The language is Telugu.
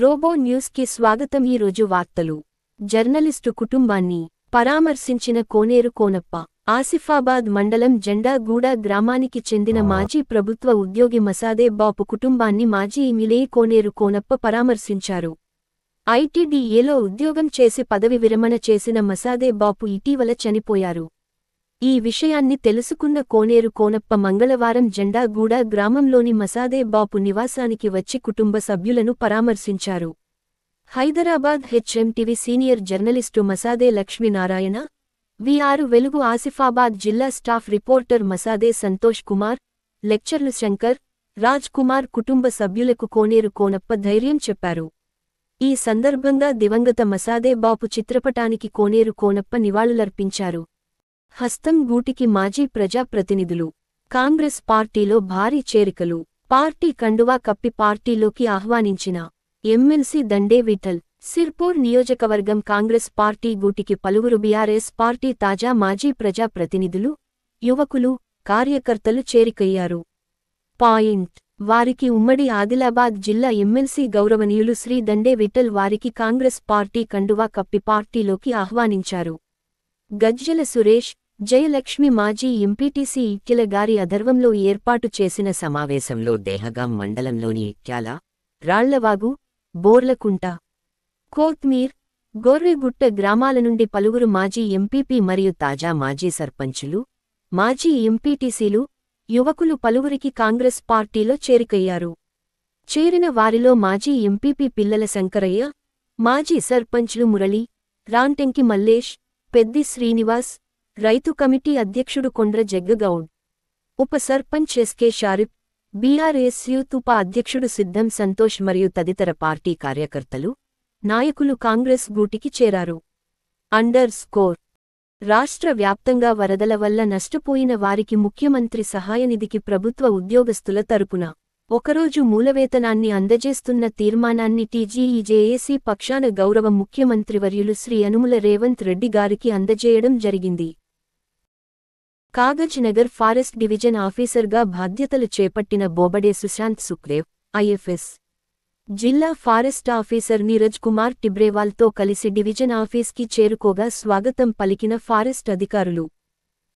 రోబో న్యూస్ కి స్వాగతం. ఈ రోజు వార్తలు. జర్నలిస్టు కుటుంబాన్ని పరామర్శించిన కోనేరు కోనప్ప. ఆసిఫాబాద్ మండలం జెండాగూడ గ్రామానికి చెందిన మాజీ ప్రభుత్వ ఉద్యోగి మసాదే బాపు కుటుంబాన్ని మాజీ ఎమ్మెల్యే కోనేరు కోనప్ప పరామర్శించారు. ఐటీడీఏలో ఉద్యోగం చేసి పదవి విరమణ చేసిన మసాదే బాపు ఇటీవల చనిపోయారు. ఈ విషయాన్ని తెలుసుకున్న కోనేరు కోనప్ప మంగళవారం జెండాగూడ గ్రామంలోని మసాదే బాపు నివాసానికి వచ్చి కుటుంబ సభ్యులను పరామర్శించారు. Hyderabad HMTV senior journalist Masade Lakshminarayana, వి6 వెలుగు ఆసిఫాబాద్ జిల్లా స్టాఫ్ రిపోర్టర్ మసాదే సంతోష్ కుమార్, లెక్చర్లు శంకర్, రాజ్ కుమార్ కుటుంబ సభ్యులకు కోనేరు కోనప్ప ధైర్యం చెప్పారు. ఈ సందర్భంగా దివంగత మసాదే బాపు చిత్రపటానికి కోనేరు కోనప్ప నివాళులర్పించారు. హస్తం గూటికి మాజీ ప్రజాప్రతినిధులు. కాంగ్రెస్ పార్టీలో భారీ చేరికలు. పార్టీ కండువా కప్పి పార్టీలోకి ఆహ్వానించిన ఎమ్మెల్సీ దండే విఠల్. సిర్పూర్ నియోజకవర్గం కాంగ్రెస్ పార్టీ గూటికి పలువురు బీఆర్ఎస్ పార్టీ తాజా మాజీ ప్రజాప్రతినిధులు, యువకులు, కార్యకర్తలు చేరికయ్యారు. వారికి ఉమ్మడి ఆదిలాబాద్ జిల్లా ఎమ్మెల్సీ గౌరవనీయులు శ్రీ దండే విఠల్ వారికి కాంగ్రెస్ పార్టీ కండువా కప్పి పార్టీలోకి ఆహ్వానించారు. గజ్జల సురేష్, జయలక్ష్మి మాజీ ఎంపీటీసీ ఇక్కెల గారి అధర్వంలో ఏర్పాటు చేసిన సమావేశంలో దేహగాం మండలంలోని ఇక్క్యాల, రాళ్లవాగు, బోర్లకుంట, కోత్మీర్, గొర్రెగుట్ట గ్రామాల నుండి పలువురు మాజీ ఎంపీపీ మరియు తాజా మాజీ సర్పంచులు, మాజీ ఎంపీటీసీలు, యువకులు పలువురికి కాంగ్రెస్ పార్టీలో చేరికయ్యారు. చేరిన వారిలో మాజీ ఎంపీపీ పిల్లల శంకరయ్య, మాజీ సర్పంచ్లు మురళి, రాంటెంకి మల్లేష్, పెద్ది శ్రీనివాస్, రైతు కమిటీ అధ్యక్షుడు కొండ్ర జగ్గగౌడ్, ఉప సర్పంచ్ ఎస్కే షారిఫ్, బీఆర్ఎస్ యూత్ ఉప అధ్యక్షుడు సిద్ధం సంతోష్ మరియు తదితర పార్టీ కార్యకర్తలు, నాయకులు కాంగ్రెస్ గూటికి చేరారు. రాష్ట్ర వ్యాప్తంగా వరదల వల్ల నష్టపోయిన వారికి ముఖ్యమంత్రి సహాయనిధికి ప్రభుత్వ ఉద్యోగస్తుల తరపున ఒకరోజు మూలవేతనాన్ని అందజేస్తున్న తీర్మానాన్ని టీజీఈజేఏసీ పక్షాన గౌరవ ముఖ్యమంత్రివర్యులు శ్రీ యనుమల రేవంత్ రెడ్డి గారికి అందజేయడం జరిగింది. కాగజ్ నగర్ ఫారెస్ట్ డివిజన్ ఆఫీసర్గా బాధ్యతలు చేపట్టిన బోబడే సుశాంత్ సుఖ్దేవ్, ఐఎఫ్ఎస్ జిల్లా ఫారెస్ట్ ఆఫీసర్ నీరజ్ కుమార్ టిబ్రేవాల్తో కలిసి డివిజన్ ఆఫీస్కి చేరుకోగా స్వాగతం పలికిన ఫారెస్ట్ అధికారులు.